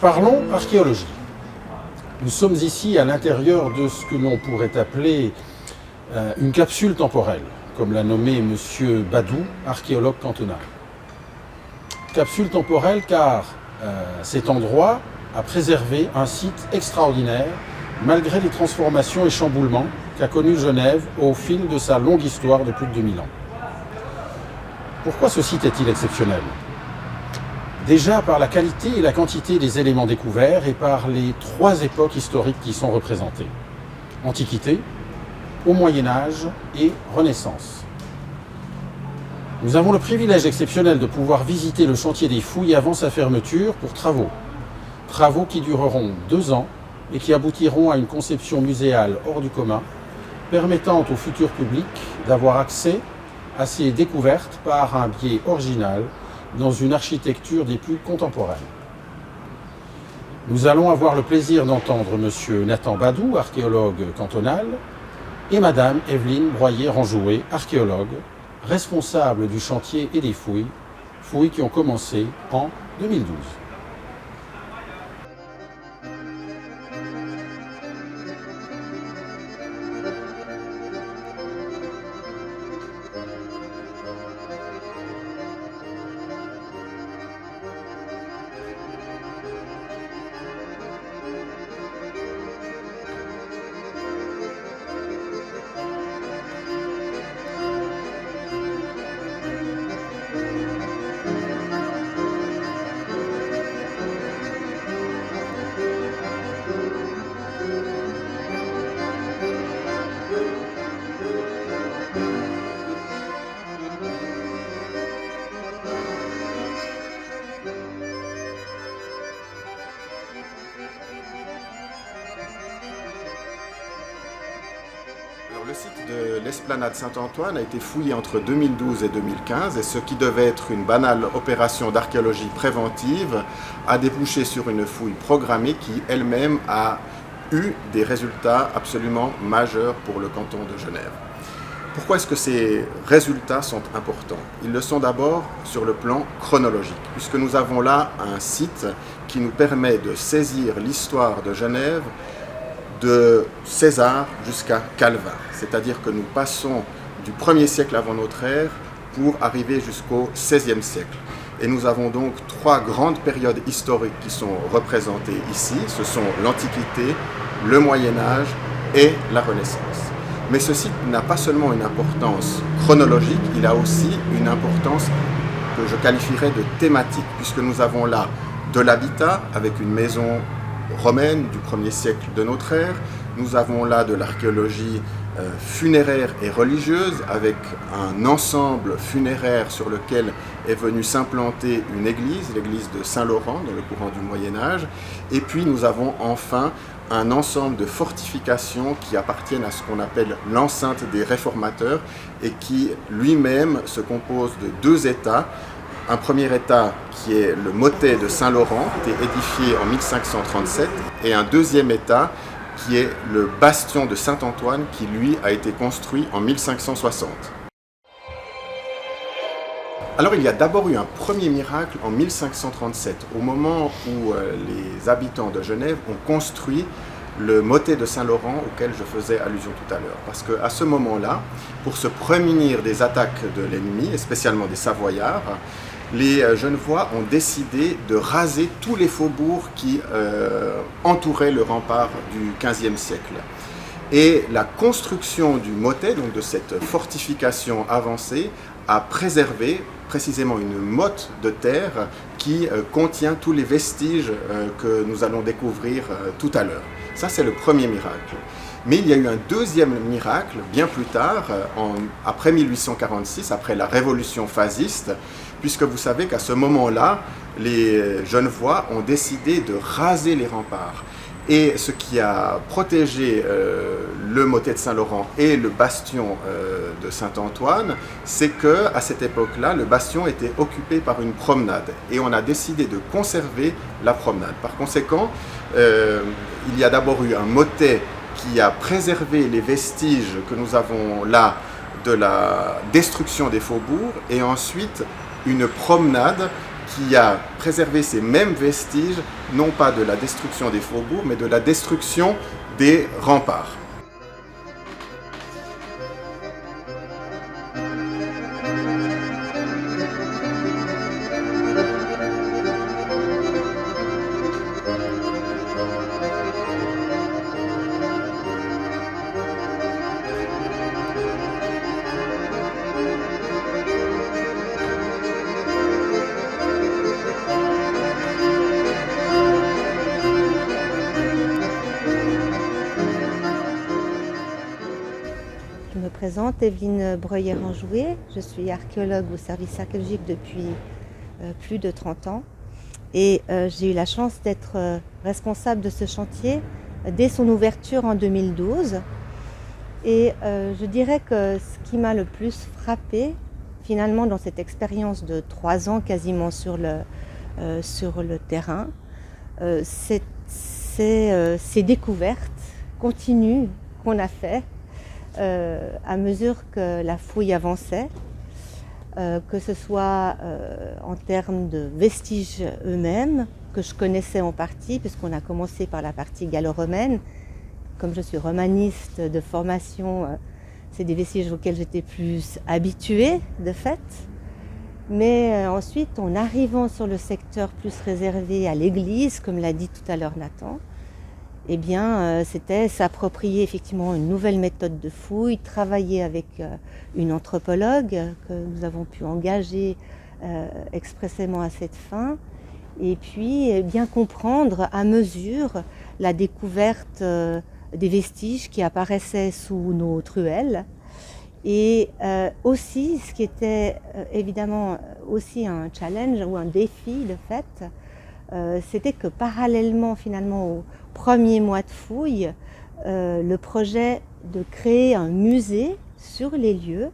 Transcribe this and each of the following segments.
Parlons archéologie. Nous sommes ici à l'intérieur de ce que l'on pourrait appeler une capsule temporelle, comme l'a nommé M. Badou, archéologue cantonal. Capsule temporelle car cet endroit a préservé un site extraordinaire malgré les transformations et chamboulements qu'a connu Genève au fil de sa longue histoire de plus de 2000 ans. Pourquoi ce site est-il exceptionnel ? Déjà par la qualité et la quantité des éléments découverts et par les 3 époques historiques qui sont représentées. Antiquité, au Moyen-Âge et Renaissance. Nous avons le privilège exceptionnel de pouvoir visiter le chantier des fouilles avant sa fermeture pour travaux. Travaux qui dureront 2 ans et qui aboutiront à une conception muséale hors du commun, permettant au futur public d'avoir accès à ces découvertes par un biais original dans une architecture des plus contemporaines. Nous allons avoir le plaisir d'entendre M. Nathan Badou, archéologue cantonal, et Mme Evelyne Broyer-Ranjouet, archéologue, responsable du chantier et des fouilles qui ont commencé en 2012. Le site de l'esplanade Saint-Antoine a été fouillé entre 2012 et 2015 et ce qui devait être une banale opération d'archéologie préventive a débouché sur une fouille programmée qui elle-même a eu des résultats absolument majeurs pour le canton de Genève. Pourquoi est-ce que ces résultats sont importants? Ils le sont d'abord sur le plan chronologique, puisque nous avons là un site qui nous permet de saisir l'histoire de Genève de César jusqu'à Calvin, c'est-à-dire que nous passons du 1er siècle avant notre ère pour arriver jusqu'au 16e siècle. Et nous avons donc 3 grandes périodes historiques qui sont représentées ici, ce sont l'Antiquité, le Moyen-Âge et la Renaissance. Mais ce site n'a pas seulement une importance chronologique, il a aussi une importance que je qualifierais de thématique, puisque nous avons là de l'habitat avec une maison romaine du 1er siècle de notre ère. Nous avons là de l'archéologie funéraire et religieuse avec un ensemble funéraire sur lequel est venue s'implanter une église, l'église de Saint-Laurent dans le courant du Moyen-Âge. Et puis nous avons enfin un ensemble de fortifications qui appartiennent à ce qu'on appelle l'enceinte des réformateurs et qui lui-même se compose de 2 états. Un premier état qui est le motet de Saint-Laurent, qui a été édifié en 1537, et un deuxième état qui est le bastion de Saint-Antoine, qui lui a été construit en 1560. Alors il y a d'abord eu un premier miracle en 1537, au moment où les habitants de Genève ont construit le motet de Saint-Laurent auquel je faisais allusion tout à l'heure. Parce qu'à ce moment-là, pour se prémunir des attaques de l'ennemi, et spécialement des Savoyards, les Genevois ont décidé de raser tous les faubourgs qui entouraient le rempart du XVe siècle. Et la construction du motet, donc de cette fortification avancée, a préservé précisément une motte de terre qui contient tous les vestiges que nous allons découvrir tout à l'heure. Ça, c'est le premier miracle. Mais il y a eu un deuxième miracle, bien plus tard, après 1846, après la révolution fasciste, puisque vous savez qu'à ce moment-là, les Genevois ont décidé de raser les remparts. Et ce qui a protégé le motet de Saint-Laurent et le bastion de Saint-Antoine, c'est qu'à cette époque-là, le bastion était occupé par une promenade. Et on a décidé de conserver la promenade. Par conséquent, il y a d'abord eu un motet qui a préservé les vestiges que nous avons là de la destruction des faubourgs, et ensuite une promenade qui a préservé ces mêmes vestiges, non pas de la destruction des faubourgs, mais de la destruction des remparts. Je me présente, Evelyne Breuiller-Enjouet. Je suis archéologue au service archéologique depuis plus de 30 ans. Et j'ai eu la chance d'être responsable de ce chantier dès son ouverture en 2012. Et je dirais que ce qui m'a le plus frappé, finalement, dans cette expérience de 3 ans quasiment sur le terrain, c'est ces découvertes continues qu'on a faites à mesure que la fouille avançait, que ce soit en termes de vestiges eux-mêmes, que je connaissais en partie, puisqu'on a commencé par la partie gallo-romaine. Comme je suis romaniste de formation, c'est des vestiges auxquels j'étais plus habituée, de fait. Mais ensuite, en arrivant sur le secteur plus réservé à l'église, comme l'a dit tout à l'heure Nathan, eh bien, c'était s'approprier effectivement une nouvelle méthode de fouille, travailler avec une anthropologue que nous avons pu engager expressément à cette fin, et puis bien comprendre à mesure la découverte des vestiges qui apparaissaient sous nos truelles. Et aussi, ce qui était évidemment aussi un challenge ou un défi de fait, c'était que parallèlement finalement au premier mois de fouille, le projet de créer un musée sur les lieux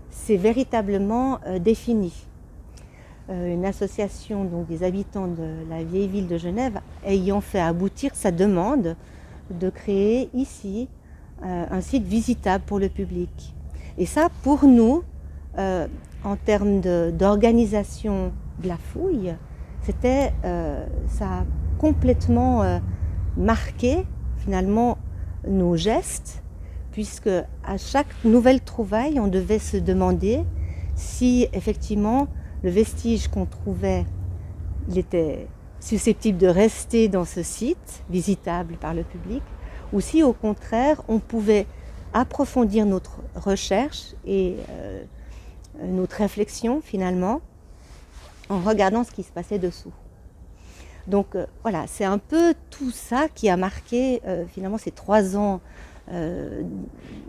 s'est véritablement défini. Une association donc, des habitants de la vieille ville de Genève ayant fait aboutir sa demande de créer ici un site visitable pour le public. Et ça, pour nous, en termes d'organisation de la fouille, ça a complètement marqué finalement nos gestes, puisque à chaque nouvelle trouvaille, on devait se demander si effectivement le vestige qu'on trouvait, il était susceptible de rester dans ce site, visitable par le public, ou si au contraire on pouvait approfondir notre recherche et notre réflexion finalement en regardant ce qui se passait dessous. Donc voilà, c'est un peu tout ça qui a marqué finalement ces 3 ans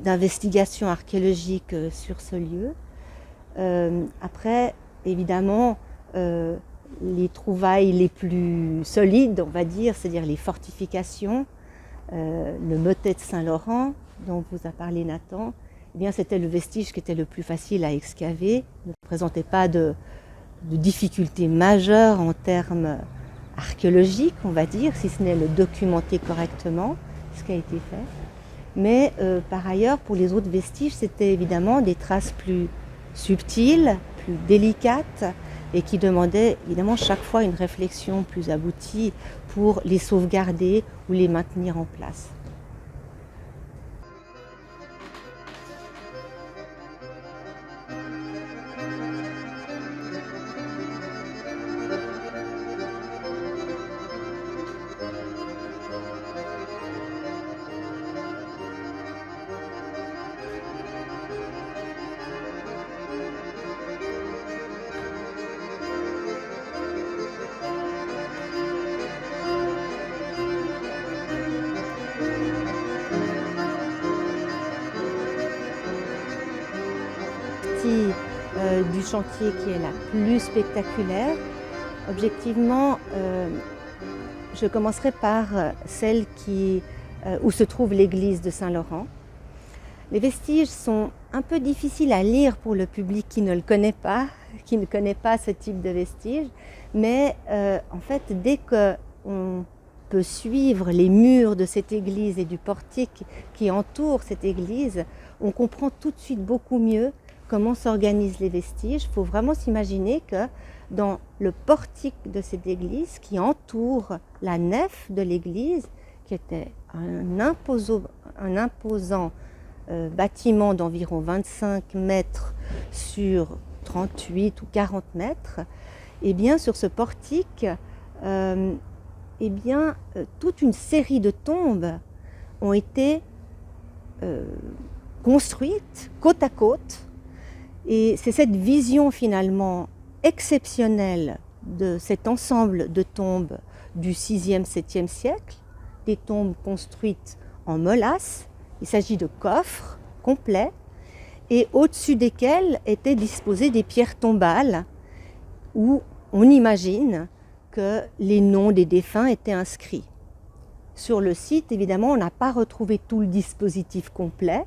d'investigation archéologique sur ce lieu. Après, évidemment, les trouvailles les plus solides, on va dire, c'est-à-dire les fortifications, le motet de Saint-Laurent, dont vous a parlé Nathan, eh bien, c'était le vestige qui était le plus facile à excaver, ne présentait pas de difficultés majeures en termes archéologiques, on va dire, si ce n'est le documenter correctement, ce qui a été fait. Mais par ailleurs, pour les autres vestiges, c'était évidemment des traces plus subtiles, plus délicates, et qui demandaient évidemment chaque fois une réflexion plus aboutie pour les sauvegarder ou les maintenir en place. Du chantier qui est la plus spectaculaire. Objectivement, je commencerai par celle où se trouve l'église de Saint-Laurent. Les vestiges sont un peu difficiles à lire pour le public qui ne le connaît pas, qui ne connaît pas ce type de vestiges, mais en fait, dès qu'on peut suivre les murs de cette église et du portique qui entoure cette église, on comprend tout de suite beaucoup mieux comment s'organisent les vestiges. Il faut vraiment s'imaginer que dans le portique de cette église qui entoure la nef de l'église, qui était un imposant bâtiment d'environ 25 mètres sur 38 ou 40 mètres. Et bien sur ce portique, toute une série de tombes ont été construites côte à côte. Et c'est cette vision finalement exceptionnelle de cet ensemble de tombes du 6e, 7e siècle, des tombes construites en molasse. Il s'agit de coffres complets et au-dessus desquels étaient disposées des pierres tombales où on imagine que les noms des défunts étaient inscrits. Sur le site, évidemment, on n'a pas retrouvé tout le dispositif complet.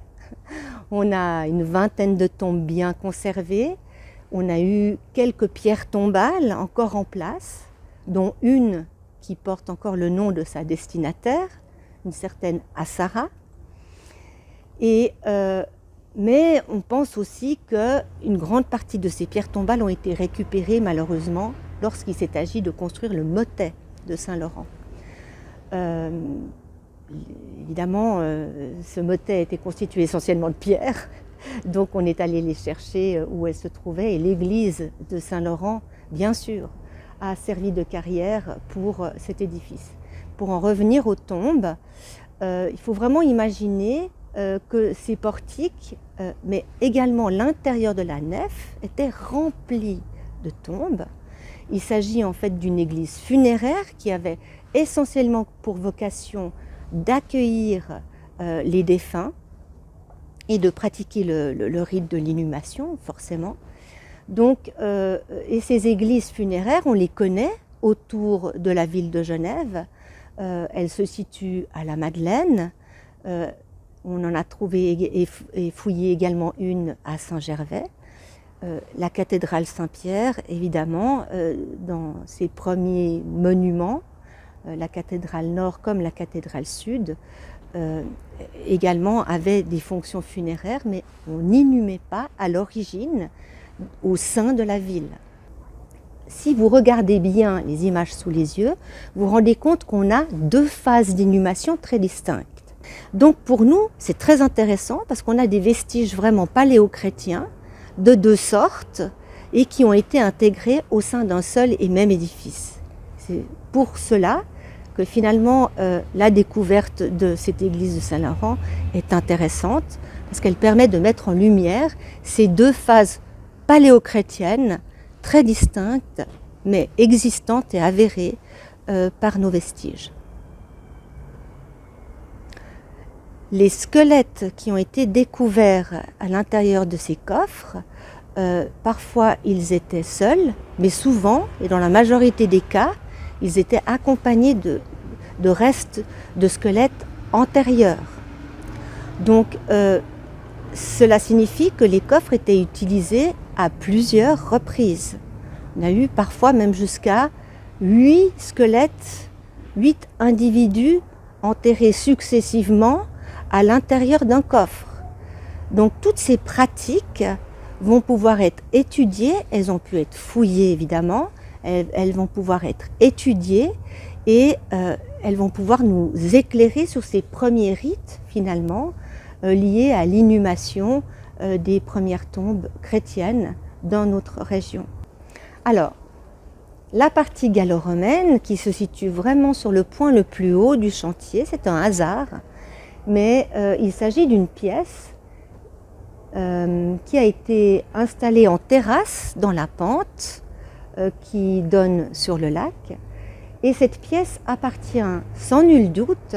On a une vingtaine de tombes bien conservées. On a eu quelques pierres tombales encore en place, dont une qui porte encore le nom de sa destinataire, une certaine Assara. Mais on pense aussi qu'une grande partie de ces pierres tombales ont été récupérées malheureusement lorsqu'il s'est agi de construire le motet de Saint-Laurent. Évidemment, ce motet était constitué essentiellement de pierres, donc on est allé les chercher où elles se trouvaient, et l'église de Saint-Laurent, bien sûr, a servi de carrière pour cet édifice. Pour en revenir aux tombes, il faut vraiment imaginer que ces portiques, mais également l'intérieur de la nef, étaient remplis de tombes. Il s'agit en fait d'une église funéraire qui avait essentiellement pour vocation d'accueillir les défunts et de pratiquer le rite de l'inhumation, forcément. Donc, et ces églises funéraires, on les connaît autour de la ville de Genève. Elles se situent à la Madeleine. On en a trouvé et fouillé également une à Saint-Gervais. La cathédrale Saint-Pierre, évidemment, dans ses premiers monuments, la cathédrale nord comme la cathédrale sud, également avait des fonctions funéraires, mais on n'inhumait pas à l'origine au sein de la ville. Si vous regardez bien les images sous les yeux, vous vous rendez compte qu'on a deux phases d'inhumation très distinctes. Donc pour nous, c'est très intéressant parce qu'on a des vestiges vraiment paléochrétiens de deux sortes et qui ont été intégrés au sein d'un seul et même édifice. C'est pour cela que finalement la découverte de cette église de Saint-Laurent est intéressante parce qu'elle permet de mettre en lumière ces deux phases paléochrétiennes très distinctes mais existantes et avérées par nos vestiges. Les squelettes qui ont été découverts à l'intérieur de ces coffres, parfois ils étaient seuls, mais souvent, et dans la majorité des cas, ils étaient accompagnés de restes de squelettes antérieurs. Donc cela signifie que les coffres étaient utilisés à plusieurs reprises. On a eu parfois même jusqu'à 8 squelettes, 8 individus enterrés successivement à l'intérieur d'un coffre. Donc toutes ces pratiques vont pouvoir être étudiées, elles ont pu être fouillées évidemment, elles vont pouvoir être étudiées et elles vont pouvoir nous éclairer sur ces premiers rites finalement liés à l'inhumation des premières tombes chrétiennes dans notre région. Alors, la partie gallo-romaine qui se situe vraiment sur le point le plus haut du chantier, c'est un hasard, mais il s'agit d'une pièce qui a été installée en terrasse dans la pente qui donne sur le lac. Et cette pièce appartient sans nul doute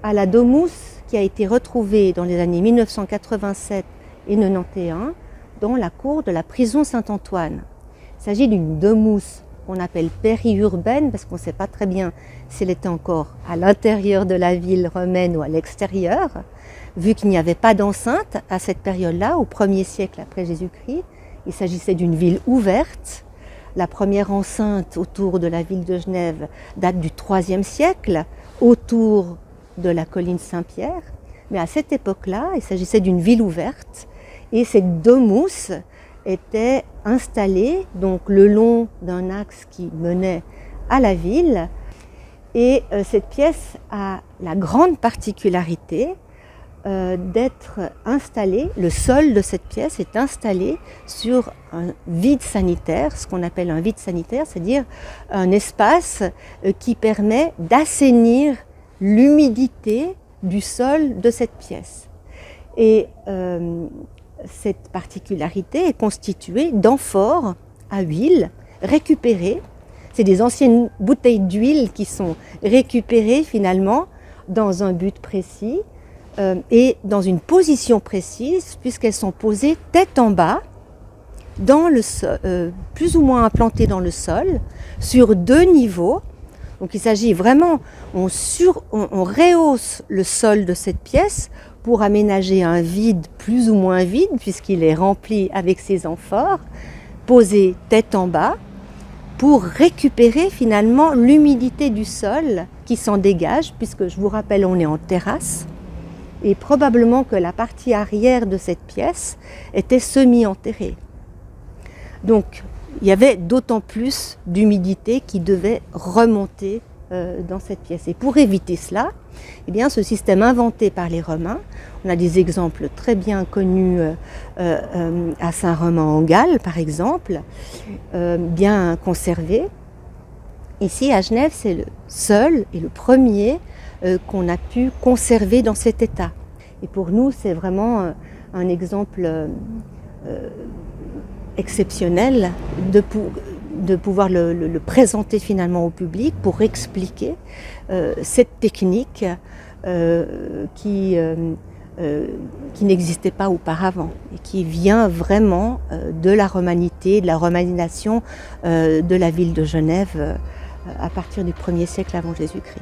à la domus qui a été retrouvée dans les années 1987 et 91 dans la cour de la prison Saint-Antoine. Il s'agit d'une domus qu'on appelle périurbaine parce qu'on ne sait pas très bien si elle était encore à l'intérieur de la ville romaine ou à l'extérieur, vu qu'il n'y avait pas d'enceinte à cette période-là, au 1er siècle après Jésus-Christ. Il s'agissait d'une ville ouverte. La première enceinte autour de la ville de Genève date du IIIe siècle, autour de la colline Saint-Pierre. Mais à cette époque-là, il s'agissait d'une ville ouverte. Et cette domus était installée donc le long d'un axe qui menait à la ville. Et cette pièce a la grande particularité d'être installée, le sol de cette pièce est installé sur un vide sanitaire, ce qu'on appelle un vide sanitaire, c'est-à-dire un espace qui permet d'assainir l'humidité du sol de cette pièce. Et cette particularité est constituée d'amphores à huile récupérées. C'est des anciennes bouteilles d'huile qui sont récupérées finalement dans un but précis et dans une position précise, puisqu'elles sont posées tête en bas, dans le sol, plus ou moins implantées dans le sol, sur 2 niveaux. Donc il s'agit vraiment, on rehausse le sol de cette pièce pour aménager un vide plus ou moins vide, puisqu'il est rempli avec ces amphores, posé tête en bas, pour récupérer finalement l'humidité du sol qui s'en dégage, puisque je vous rappelle, on est en terrasse, et probablement que la partie arrière de cette pièce était semi-enterrée. Donc il y avait d'autant plus d'humidité qui devait remonter dans cette pièce. Et pour éviter cela, eh bien, ce système inventé par les Romains, on a des exemples très bien connus à Saint-Romain-en-Galles par exemple, bien conservés. Ici à Genève, c'est le seul et le premier qu'on a pu conserver dans cet état. Et pour nous, c'est vraiment un exemple exceptionnel de pouvoir le présenter finalement au public pour expliquer cette technique qui n'existait pas auparavant et qui vient vraiment de la romanité, de la romanisation de la ville de Genève à partir du 1er siècle avant Jésus-Christ.